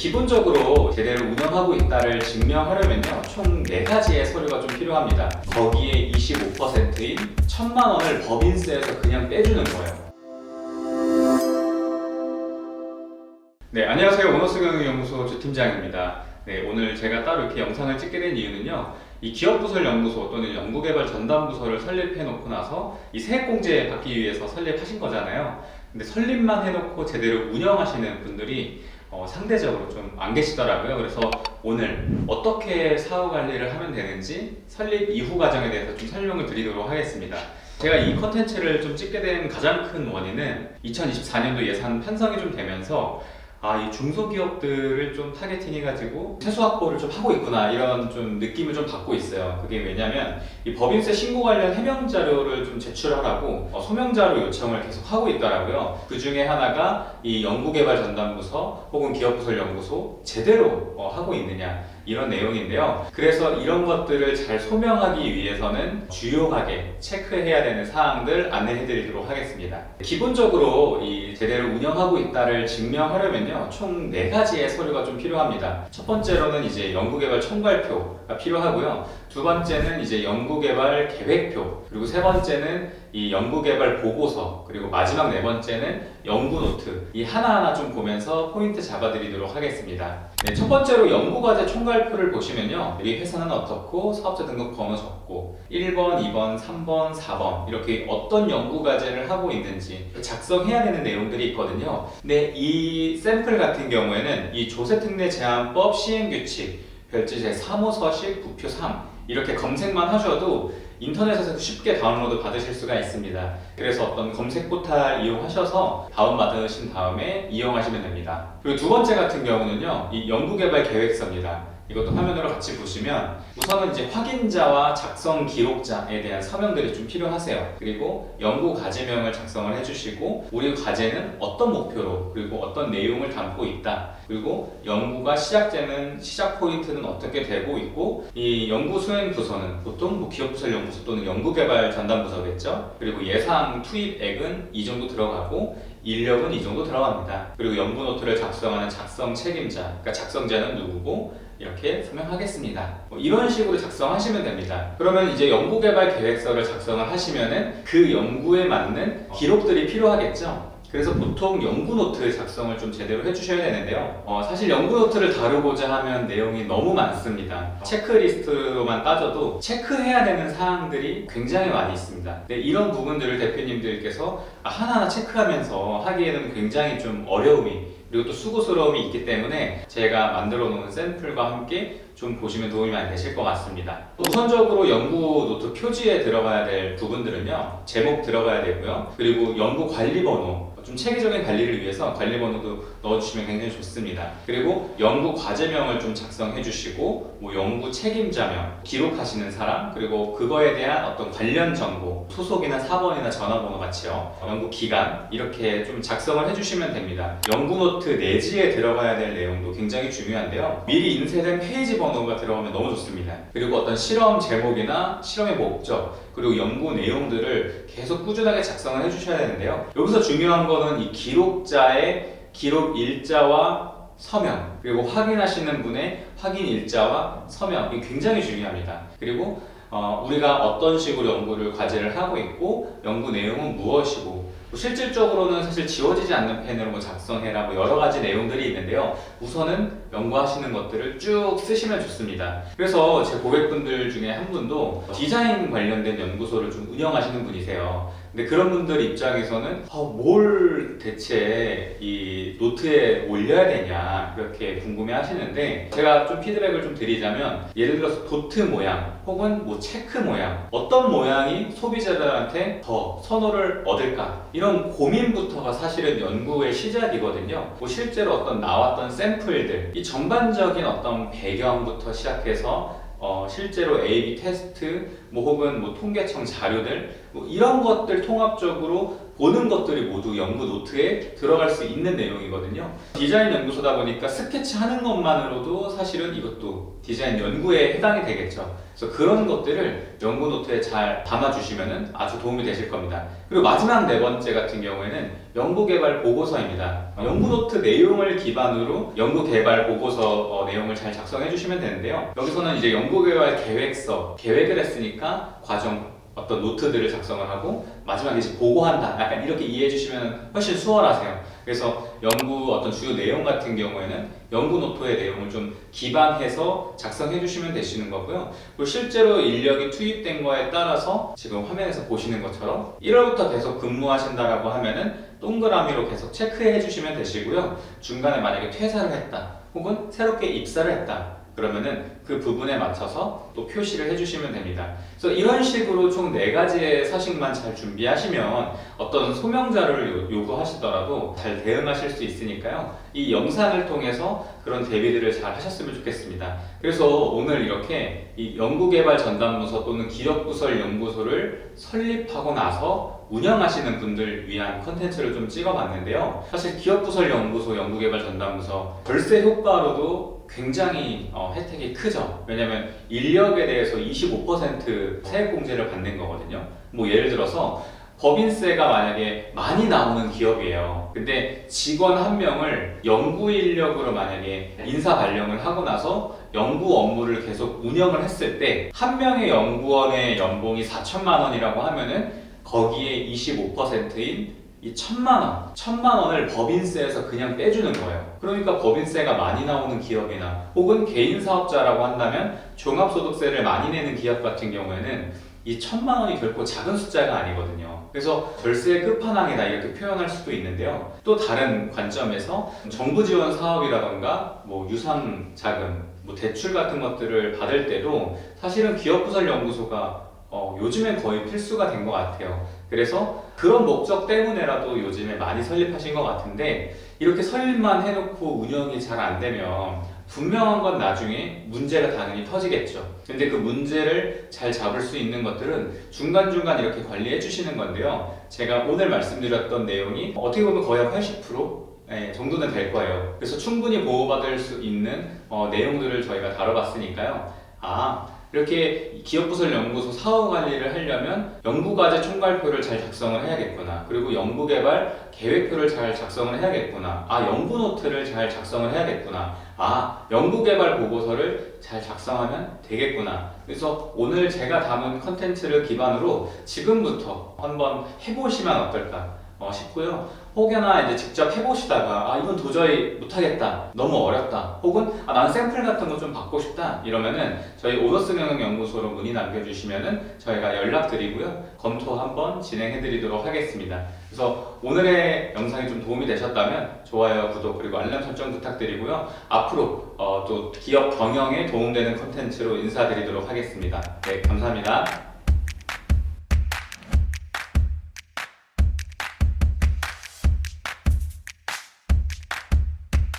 기본적으로 제대로 운영하고 있다를 증명하려면요, 총 4가지의 서류가 좀 필요합니다. 거기에 25%인 1,000만 원을 법인세에서 그냥 빼주는 거예요. 네, 안녕하세요. 오너스경영연구소 주팀장입니다. 네, 오늘 제가 따로 이렇게 영상을 찍게 된 이유는요, 이 기업부설연구소 또는 연구개발 전담부서를 설립해 놓고 나서 이 세액공제 받기 위해서 설립하신 거잖아요. 근데 설립만 해놓고 제대로 운영하시는 분들이 상대적으로 좀 안 계시더라고요. 그래서 오늘 어떻게 사후 관리를 하면 되는지 설립 이후 과정에 대해서 좀 설명을 드리도록 하겠습니다. 제가 이 컨텐츠를 좀 찍게 된 가장 큰 원인은 2024년도 예산 편성이 좀 되면서 이 중소기업들을 좀 타겟팅해가지고 세수 확보를 좀 하고 있구나, 이런 좀 느낌을 좀 받고 있어요. 그게 왜냐면 이 법인세 신고 관련 해명 자료를 좀 제출하라고 소명 자료 요청을 계속 하고 있더라고요. 그 중에 하나가 이 연구개발 전담부서 혹은 기업부설연구소 제대로 하고 있느냐, 이런 내용인데요. 그래서 이런 것들을 잘 소명하기 위해서는 주요하게 체크해야 되는 사항들 안내해 드리도록 하겠습니다. 기본적으로 이 제대로 운영하고 있다를 증명하려면요, 총 4가지의 서류가 좀 필요합니다. 첫 번째로는 이제 연구개발 총괄표가 필요하고요. 두 번째는 이제 연구개발 계획표, 그리고 세 번째는 이 연구개발 보고서, 그리고 마지막 4번째는 연구노트. 이 하나하나 좀 보면서 포인트 잡아드리도록 하겠습니다. 네, 첫 번째로 연구과제 총괄표를 보시면요, 우리 회사는 어떻고 사업자 등록 번호 적고 1번, 2번, 3번, 4번 이렇게 어떤 연구과제를 하고 있는지 작성해야 되는 내용들이 있거든요. 근데 이 샘플 같은 경우에는 이 조세특례 제한법 시행규칙 별지 제3호서식 부표 3 이렇게 검색만 하셔도 인터넷에서 쉽게 다운로드 받으실 수가 있습니다. 그래서 어떤 검색 포탈 이용하셔서 다운받으신 다음에 이용하시면 됩니다. 그리고 두 번째 같은 경우는요, 이 연구개발 계획서입니다. 이것도 화면으로 같이 보시면 우선은 이제 확인자와 작성 기록자에 대한 서명들이 좀 필요하세요. 그리고 연구 과제명을 작성을 해주시고 우리 과제는 어떤 목표로 그리고 어떤 내용을 담고 있다, 그리고 연구가 시작되는 시작 포인트는 어떻게 되고 있고, 이 연구 수행 부서는 보통 뭐 기업부설연구소 또는 연구개발 전담부서겠죠. 그리고 예상 투입액은 이 정도 들어가고 인력은 이 정도 들어갑니다. 그리고 연구노트를 작성하는 작성 책임자, 그러니까 작성자는 누구고 이렇게 서명하겠습니다. 이런 식으로 작성하시면 됩니다. 그러면 이제 연구개발 계획서를 작성을 하시면은 그 연구에 맞는 기록들이 필요하겠죠. 그래서 보통 연구노트 작성을 좀 제대로 해주셔야 되는데요. 사실 연구노트를 다루고자 하면 내용이 너무 많습니다. 체크리스트로만 따져도 체크해야 되는 사항들이 굉장히 많이 있습니다. 근데 이런 부분들을 대표님들께서 하나하나 체크하면서 하기에는 굉장히 좀 어려움이, 그리고 또 수고스러움이 있기 때문에 제가 만들어 놓은 샘플과 함께 좀 보시면 도움이 많이 되실 것 같습니다. 우선적으로 연구 노트 표지에 들어가야 될 부분들은요, 제목 들어가야 되고요. 그리고 연구 관리 번호, 좀 체계적인 관리를 위해서 관리 번호도 넣어주시면 굉장히 좋습니다. 그리고 연구 과제명을 좀 작성해 주시고, 뭐 연구 책임자명, 기록하시는 사람, 그리고 그거에 대한 어떤 관련 정보, 소속이나 사번이나 전화번호 같이요, 연구 기간 이렇게 좀 작성을 해주시면 됩니다. 연구 노트 내지에 들어가야 될 내용도 굉장히 중요한데요, 미리 인쇄된 페이지 번호가 들어가면 너무 좋습니다. 그리고 어떤 실험 제목이나 실험의 목적, 그리고 연구 내용들을 계속 꾸준하게 작성을 해주셔야 되는데요, 여기서 중요한 거는 이 기록자의 기록 일자와 서명, 그리고 확인하시는 분의 확인 일자와 서명이 굉장히 중요합니다. 그리고 우리가 어떤 식으로 연구를 과제를 하고 있고 연구 내용은 무엇이고, 실질적으로는 사실 지워지지 않는 펜으로 작성해라 뭐 여러 가지 내용들이 있는데요, 우선은 연구하시는 것들을 쭉 쓰시면 좋습니다. 그래서 제 고객분들 중에 한 분도 디자인 관련된 연구소를 좀 운영하시는 분이세요. 근데 그런 분들 입장에서는 뭘 대체 이 노트에 올려야 되냐 그렇게 궁금해 하시는데, 제가 좀 피드백을 좀 드리자면, 예를 들어서 도트 모양 혹은 뭐 체크 모양, 어떤 모양이 소비자들한테 더 선호를 얻을까, 이런 고민부터가 사실은 연구의 시작이거든요. 뭐 실제로 어떤 나왔던 샘플들, 이 전반적인 어떤 배경부터 시작해서 실제로 A/B 테스트, 뭐 혹은 뭐 통계청 자료들, 뭐 이런 것들 통합적으로 오는 것들이 모두 연구 노트에 들어갈 수 있는 내용이거든요. 디자인 연구소다 보니까 스케치하는 것만으로도 사실은 이것도 디자인 연구에 해당이 되겠죠. 그래서 그런 것들을 연구 노트에 잘 담아주시면 아주 도움이 되실 겁니다. 그리고 마지막 네 번째 같은 경우에는 연구개발 보고서입니다. 연구 노트 내용을 기반으로 연구개발 보고서 내용을 잘 작성해 주시면 되는데요. 여기서는 이제 연구개발 계획서, 계획을 했으니까 과정, 어떤 노트들을 작성을 하고 마지막에 이제 보고한다, 약간 이렇게 이해해 주시면 훨씬 수월하세요. 그래서 연구 어떤 주요 내용 같은 경우에는 연구 노트의 내용을 좀 기반해서 작성해 주시면 되시는 거고요. 그리고 실제로 인력이 투입된 거에 따라서 지금 화면에서 보시는 것처럼 1월부터 계속 근무하신다라고 하면은 동그라미로 계속 체크해 주시면 되시고요. 중간에 만약에 퇴사를 했다 혹은 새롭게 입사를 했다 그러면은 그 부분에 맞춰서 또 표시를 해주시면 됩니다. 그래서 이런 식으로 총 4가지의 서식만 잘 준비하시면 어떤 소명 자료를 요구하시더라도 잘 대응하실 수 있으니까요. 이 영상을 통해서 그런 대비들을 잘 하셨으면 좋겠습니다. 그래서 오늘 이렇게 이 연구개발 전담부서 또는 기업부설 연구소를 설립하고 나서 운영하시는 분들 위한 컨텐츠를 좀 찍어봤는데요. 사실 기업부설 연구소, 연구개발 전담부서 절세 효과로도 굉장히 혜택이 크죠. 왜냐면 인력에 대해서 25% 세액공제를 받는 거거든요. 뭐 예를 들어서 법인세가 만약에 많이 나오는 기업이에요. 근데 직원 한 명을 연구 인력으로 만약에 인사 발령을 하고 나서 연구 업무를 계속 운영을 했을 때 한 명의 연구원의 연봉이 4천만 원이라고 하면은 거기에 25%인 이 1,000만 원을 법인세에서 그냥 빼주는 거예요. 그러니까 법인세가 많이 나오는 기업이나 혹은 개인 사업자라고 한다면 종합소득세를 많이 내는 기업 같은 경우에는 이 1,000만 원이 결코 작은 숫자가 아니거든요. 그래서 절세의 끝판왕이다 이렇게 표현할 수도 있는데요. 또 다른 관점에서 정부 지원 사업이라던가 뭐 유상 자금, 뭐 대출 같은 것들을 받을 때도 사실은 기업부설연구소가 요즘엔 거의 필수가 된 것 같아요. 그래서 그런 목적 때문에라도 요즘에 많이 설립하신 것 같은데 이렇게 설립만 해놓고 운영이 잘 안 되면 분명한 건 나중에 문제가 당연히 터지겠죠. 근데 그 문제를 잘 잡을 수 있는 것들은 중간중간 이렇게 관리해 주시는 건데요. 제가 오늘 말씀드렸던 내용이 어떻게 보면 거의 한 80% 정도는 될 거예요. 그래서 충분히 보호받을 수 있는 내용들을 저희가 다뤄봤으니까요. 이렇게 기업부설 연구소 사후 관리를 하려면 연구과제 총괄표를 잘 작성을 해야겠구나. 그리고 연구개발 계획표를 잘 작성을 해야겠구나. 연구노트를 잘 작성을 해야겠구나. 연구개발 보고서를 잘 작성하면 되겠구나. 그래서 오늘 제가 담은 컨텐츠를 기반으로 지금부터 한번 해보시면 어떨까 싶고요. 혹여나 이제 직접 해보시다가 이건 도저히 못하겠다, 너무 어렵다, 혹은 나는 샘플 같은 거 좀 받고 싶다 이러면은 저희 오너스 경영연구소로 문의 남겨주시면은 저희가 연락드리고요, 검토 한번 진행해드리도록 하겠습니다. 그래서 오늘의 영상이 좀 도움이 되셨다면 좋아요, 구독 그리고 알람 설정 부탁드리고요. 앞으로 또 기업 경영에 도움되는 컨텐츠로 인사드리도록 하겠습니다. 네, 감사합니다.